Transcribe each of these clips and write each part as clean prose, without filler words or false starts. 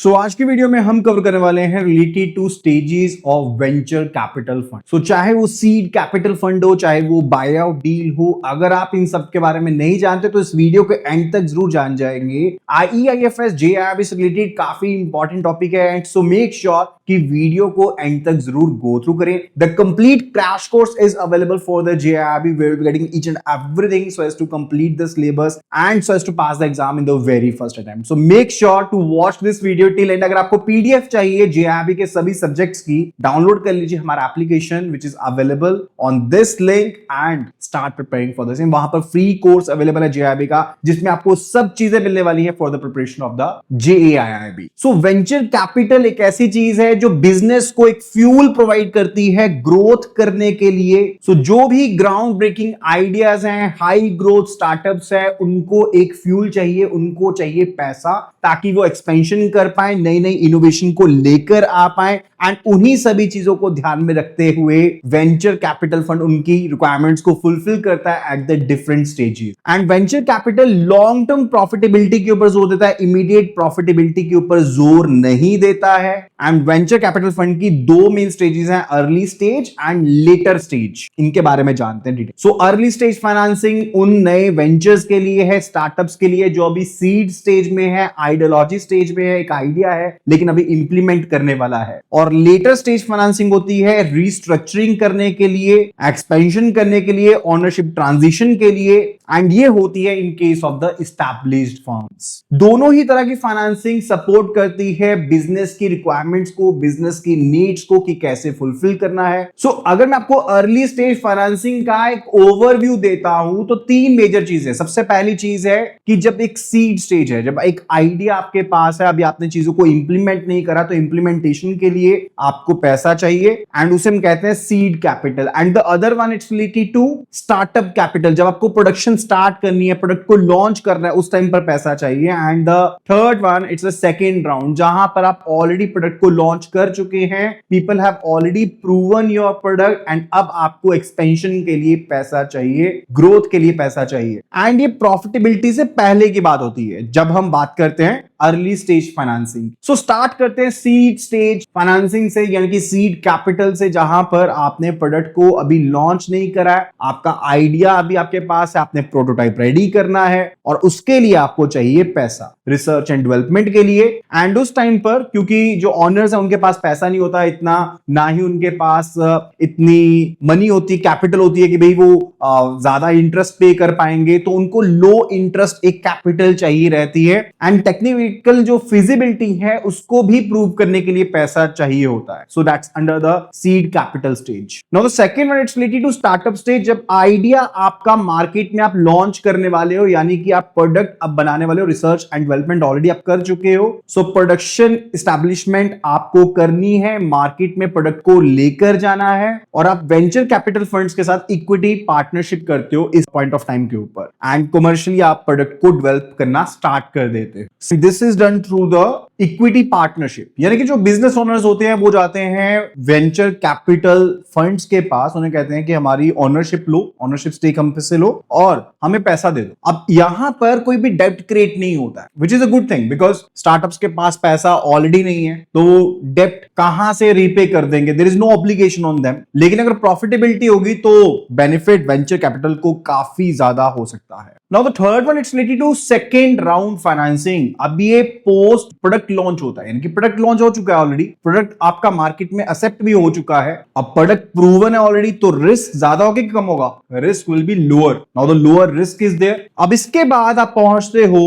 सो आज की वीडियो में हम कवर करने वाले हैं related to stages of venture capital fund. So चाहे वो सीड कैपिटल फंड हो, चाहे वो बाय आउट डील हो, अगर आप इन सब के बारे में नहीं जानते तो इस वीडियो के एंड तक जरूर जान जाएंगे। IEIFS JIIB से रिलेटेड काफी इंपॉर्टेंट टॉपिक है एंड सो मेक श्योर कि वीडियो को एंड तक जरूर गो थ्रू करें। The complete crash course is available for the JIIB where we're getting each and everything so as to complete the syllabus and so as to pass the exam in the very first attempt. So make sure to watch this video till end. अगर आपको PDF चाहिए JIIB के सभी subjects की, download कर लीजिए हमारा application which is available on this link and start preparing for the same. वहां पर फ्री कोर्स अवेलेबल है JIIB का जिसमें आपको सब चीजें मिलने वाली है for the preparation of the JAIIB. So venture capital एक ऐसी चीज है जो बिजनेस को एक फ्यूल प्रोवाइड करती है ग्रोथ करने के लिए. सो जो भी ग्राउंड ब्रेकिंग आइडियाज हैं, हाई ग्रोथ स्टार्टअप्स है, उनको एक फ्यूल चाहिए, उनको चाहिए पैसा ताकि वो एक्सपेंशन कर पाए, नई नई इनोवेशन को लेकर आ पाए. एंड उन्हीं सभी चीजों को ध्यान में रखते हुए वेंचर कैपिटल फंड उनकी रिक्वायरमेंट्स को फुलफिल करता है at the different stages. And venture capital long term profitability के ऊपर जोर देता है, इमीडिएट प्रॉफिटेबिलिटी के ऊपर जोर नहीं देता है. एंड वेंचर कैपिटल फंड की दो मेन स्टेजेस हैं, early stage and later stage. इनके बारे में जानते हैं detail. So early stage financing उन नए वेंचर्स के लिए है, स्टार्टअप्स के लिए जो अभी सीड स्टेज में है, आइडियोलॉजी स्टेज में है, एक आइडिया है लेकिन अभी इंप्लीमेंट करने वाला है. और लेटर स्टेज फाइनेंसिंग होती है रीस्ट्रक्चरिंग करने के लिए, एक्सपेंशन करने के लिए, ओनरशिप ट्रांजिशन के लिए. एंड ये होती है in case of the established firms. दोनों ही तरह की फाइनेंसिंग सपोर्ट करती है बिजनेस की रिक्वायरमेंट्स को, बिजनेस की नीड्स को कि कैसे फुलफिल करना है. सो अगर मैं आपको अर्ली स्टेज फाइनेंसिंग का एक ओवरव्यू देता हूं तो तीन मेजर चीजें. सबसे पहली चीज है कि जब एक सीड स्टेज है, जब एक आइडिया आपके पास है, अभी आपने चीजों को इंप्लीमेंट नहीं करा, तो इंप्लीमेंटेशन के लिए आपको पैसा चाहिए एंड उसे हम कहते हैं seed capital. And the other one it's related to startup capital. जब आपको प्रोडक्शन स्टार्ट करनी है, प्रोडक्ट को लॉन्च करना है, उस टाइम पर पैसा चाहिए. And the third one it's the second round, जहां पर आप ऑलरेडी प्रोडक्ट को लॉन्च कर चुके हैं, people have already proven your product and अब आपको एक्सपेंशन के लिए पैसा चाहिए, ग्रोथ के लिए पैसा चाहिए. एंड ये प्रॉफिटेबिलिटी से पहले की बात होती है जब हम बात करते हैं early stage financing. So start करते हैं सीड स्टेज फाइनेंसिंग से, यानी कि सीड कैपिटल से, जहां पर आपने प्रोडक्ट को अभी लॉन्च नहीं करा है, आपका आइडिया अभी आपके पास है, आपने प्रोटोटाइप रेडी करना है और उसके लिए आपको चाहिए पैसा रिसर्च एंड डेवलपमेंट के लिए. एंड उस टाइम पर क्योंकि जो ऑनर्स है उनके पास पैसा नहीं होता इतना, ना ही उनके पास इतनी मनी होती, कैपिटल होती है कि भाई वो ज्यादा इंटरेस्ट पे कर पाएंगे, तो उनको लो इंटरेस्ट एक कैपिटल चाहिए रहती है. एंड टेक्निकल जो फिजिबिलिटी है उसको भी प्रूव करने के लिए पैसा चाहिए होता है. So that's under the seed capital stage. Now the second one it's related to startup stage. जब आइडिया आपका मार्केट में आप लॉन्च करने वाले हो, यानी कि आप प्रोडक्ट अब बनाने वाले हो, रिसर्च एंड डेवलपमेंट ऑलरेडी आप कर चुके हो, सो प्रोडक्शन एस्टैब्लिशमेंट आपको करनी है, मार्केट में प्रोडक्ट को लेकर जाना है और आप वेंचर कैपिटल फंड्स के साथ इक्विटी पार्टनरशिप करते हो इस पॉइंट ऑफ टाइम के ऊपर. एंड कमर्शियली आप प्रोडक्ट को डेवलप करना स्टार्ट कर देते हो. This is done through the equity partnership, यानी कि जो बिजनेस ओनर्स होते हैं वो जाते हैं वेंचर कैपिटल फंड्स के पास, उन्हें कहते हैं कि हमारी ओनरशिप लो, ओनरशिप स्टेक हम से लो और हमें पैसा दे दो. अब यहां पर कोई भी डेब्ट क्रिएट नहीं होता है, which is a good thing because startups के पास पैसा ऑलरेडी नहीं है, तो वो डेब्ट कहां से रीपे कर देंगे, there is no obligation on them. लेकिन अगर प्रॉफिटेबिलिटी होगी तो बेनिफिट वेंचर कैपिटल को काफी ज्यादा हो सकता है. Now the third one it's related to second round financing. अब ये पोस्ट प्रोडक्ट लॉन्च होता है, यानी कि प्रोडक्ट लॉन्च हो चुका है ऑलरेडी, प्रोडक्ट आपका मार्केट में एक्सेप्ट भी हो चुका है, अब प्रोडक्ट प्रूवन है ऑलरेडी, तो रिस्क ज्यादा होगा कि कम होगा? Risk will be lower. Now the lower risk is there. अब इसके बाद आप पहुंचते हो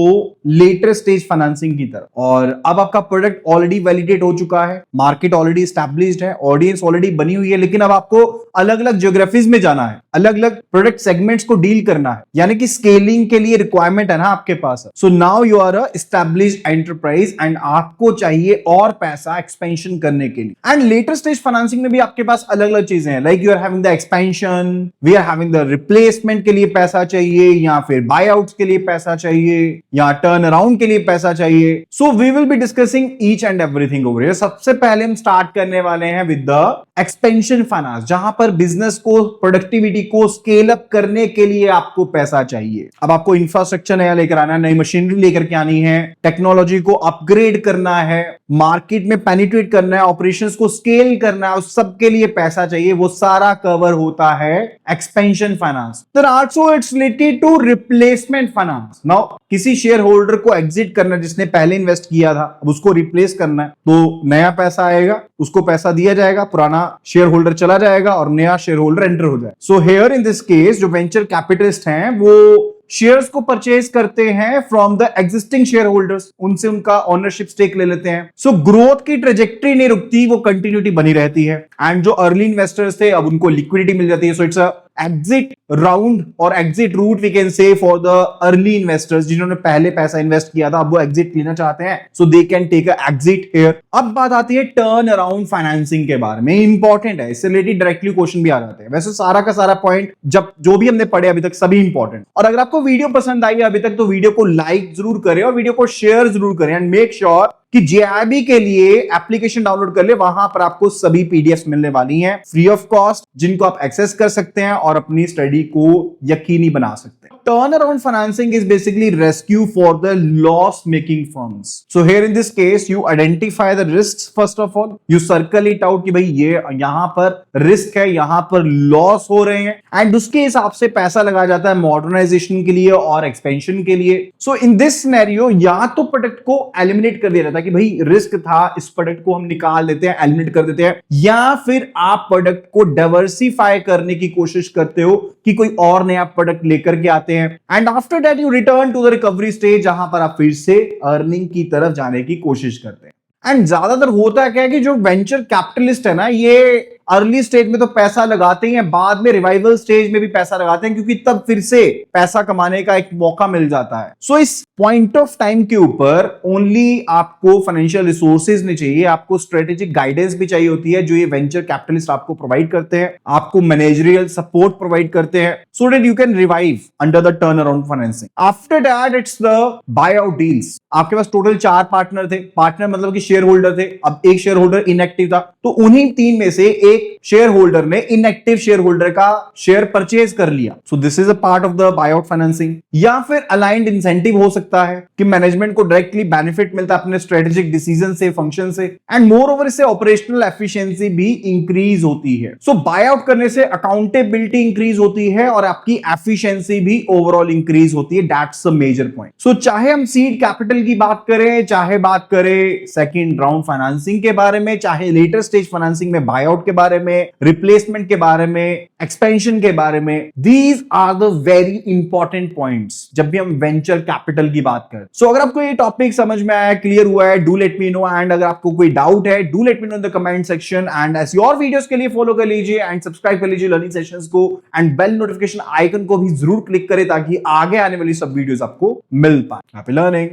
लेटर स्टेज फाइनेंसिंग की तरफ और अब आपका प्रोडक्ट ऑलरेडी वैलिडेट हो चुका है, मार्केट ऑलरेडी एस्टैब्लिश्ड है, ऑडियंस ऑलरेडी बनी हुई है, लेकिन अब आपको अलग अलग ज्योग्राफीज में जाना है, अलग अलग प्रोडक्ट सेगमेंट्स को डील करना है, यानी कि स्केलिंग के लिए रिक्वायरमेंट है ना आपके पास. So now you are a established enterprise and आपको चाहिए और पैसा एक्सपेंशन करने के लिए. एंड लेटर स्टेज फाइनेंसिंग में भी आपके पास अलग अलग चीजें हैं, like you are having the expansion, we are having the replacement के लिए पैसा चाहिए, या फिर बाय आउट्स के लिए पैसा चाहिए, या टर्न अराउंड के लिए पैसा चाहिए. So we will be discussing each and everything over here. सबसे पहले हम स्टार्ट करने वाले हैं विद द एक्सपेंशन फाइनेंस, जहां पर बिजनेस को, प्रोडक्टिविटी को स्केल अप करने के लिए आपको पैसा चाहिए. अब आपको इंफ्रास्ट्रक्चर नया लेकर आना है, नई मशीनरी लेकर के आनी है, टेक्नोलॉजी को अपग्रेड करना है, मार्केट में पेनिट्रेट करना है, ऑपरेशंस को स्केल करना है, उस सबके लिए पैसा चाहिए, वो सारा कवर होता है expansion finance. Then also it's related to replacement finance. Now किसी शेयर होल्डर को एग्जिट करना, जिसने पहले इन्वेस्ट किया था, अब उसको रिप्लेस करना है, तो नया पैसा आएगा, उसको पैसा दिया जाएगा, पुराना शेयर होल्डर चला जाएगा और नया शेयर होल्डर एंटर हो जाए। So here in this case जो वेंचर कैपिटलिस्ट हैं वो शेयर्स को परचेज करते हैं from the existing share holders, उनसे उनका ओनरशिप स्टेक ले लेते हैं। सो ग्रोथ की ट्रेजेक्टरी नहीं रुकती, वो कंटिन्यूटी बनी रहती है। एंड जो अर्ली इन्वेस्टर्स थे अब उनको लिक्विडिटी मिल जाती है। So it's a exit round और exit route we can say for the early investors, जिन्होंने पहले पैसा इन्वेस्ट किया था, अब वो एग्जिट लेना चाहते हैं, so they can take a exit here. अब बात आती है टर्न अराउंड फाइनेंसिंग के बारे में, इंपॉर्टेंट है, इससे रिलेटेड डायरेक्टली क्वेश्चन भी आ जाते हैं। वैसे सारा का सारा पॉइंट जब जो भी हमने पढ़े अभी तक सभी इंपॉर्टेंट। और अगर आपको वीडियो पसंद आई अभी तक तो वीडियो को लाइक जरूर करें और वीडियो को शेयर जरूर करें एंड मेक श्योर कि जेआईबी के लिए एप्लीकेशन डाउनलोड कर ले, वहां पर आपको सभी पीडीएफ मिलने वाली हैं फ्री ऑफ कॉस्ट, जिनको आप एक्सेस कर सकते हैं और अपनी स्टडी को यकीनी बना सकते हैं। Turn around financing is basically rescue for the loss making firms. So here in this case you identify the risk, first of all you circle it out कि भाई ये यहां पर रिस्क है, यहां पर लॉस हो रहे हैं, एंड उसके हिसाब से पैसा लगाया जाता है मॉडर्नाइजेशन के लिए और एक्सपेंशन के लिए। सो इन दिस सिनेरियो या तो प्रोडक्ट को एलिमिनेट कर दिया जाता है कि भाई रिस्क था, इस प्रोडक्ट को हम निकाल देते हैं, एलिमिनेट कर देते हैं, या फिर आप प्रोडक्ट को डाइवर्सिफाई करने की कोशिश करते हो कि कोई और नया प्रोडक्ट लेकर के आते हैं। And after that you return to the recovery stage, जहां पर आप फिर से अर्निंग की तरफ जाने की कोशिश करते हैं। एंड ज्यादातर होता क्या है कि जो वेंचर कैपिटलिस्ट है ना, ये अर्ली स्टेज में तो पैसा लगाते ही हैं, बाद में रिवाइवल स्टेज में भी पैसा लगाते हैं, क्योंकि तब फिर से पैसा कमाने का एक मौका मिल जाता है। सो इस पॉइंट ऑफ टाइम के ऊपर ओनली आपको फाइनेंशियल रिसोर्सेज नहीं चाहिए, आपको स्ट्रेटेजिक गाइडेंस भी चाहिए होती है, जो ये वेंचर कैपिटलिस्ट आपको प्रोवाइड करते हैं, आपको मैनेजरियल सपोर्ट प्रोवाइड करते हैं, so that you can revive under the turn around financing. After that it's the by out deals. आपके पास टोटल 4 पार्टनर थे, पार्टनर मतलब कि शेयर होल्डर थे, अब एक शेयर होल्डर इनएक्टिव था, तो उन्हीं 3 में से एक शेयर होल्डर ने इनएक्टिव शेयर होल्डर का शेयर परचेज कर लिया। So this is a part of the by out financing. या फिर अलाइंड इंसेंटिव हो सकता है कि मैनेजमेंट को डायरेक्टली बेनिफिट मिलता है अपने स्ट्रेटेजिक डिसीजन से, फंक्शन से, एंड मोर ओवर इससे ऑपरेशनल एफिशिएंसी भी इंक्रीज होती है। सो बाय आउट करने से अकाउंटेबिलिटी इंक्रीज होती है और आपकी एफिशिएंसी भी ओवरऑल इंक्रीज होती है। That's a major point. So चाहे हम सीड कैपिटल की बात करें, चाहे बात करें सेकंड राउंड फाइनेंसिंग के बारे में, चाहे लेटर स्टेज फाइनेंसिंग में बाय आउट के बारे में, रिप्लेसमेंट के बारे में, एक्सपेंशन के बारे में, these are the very important points जब भी हम वेंचर कैपिटल की बात करें। सो अगर आपको ये टॉपिक समझ में आया, क्लियर हुआ है, do let me know, and अगर आपको कोई डाउट है do let me know in the comment section, and ऐसी और वीडियोस के लिए फॉलो कर लीजिए एंड सब्सक्राइब कर लीजिए लर्निंग सेशंस को, एंड बेल नोटिफिकेशन आइकन को भी जरूर क्लिक करें ताकि आगे आने वाली सब वीडियोस आपको मिल पाए। Happy learning.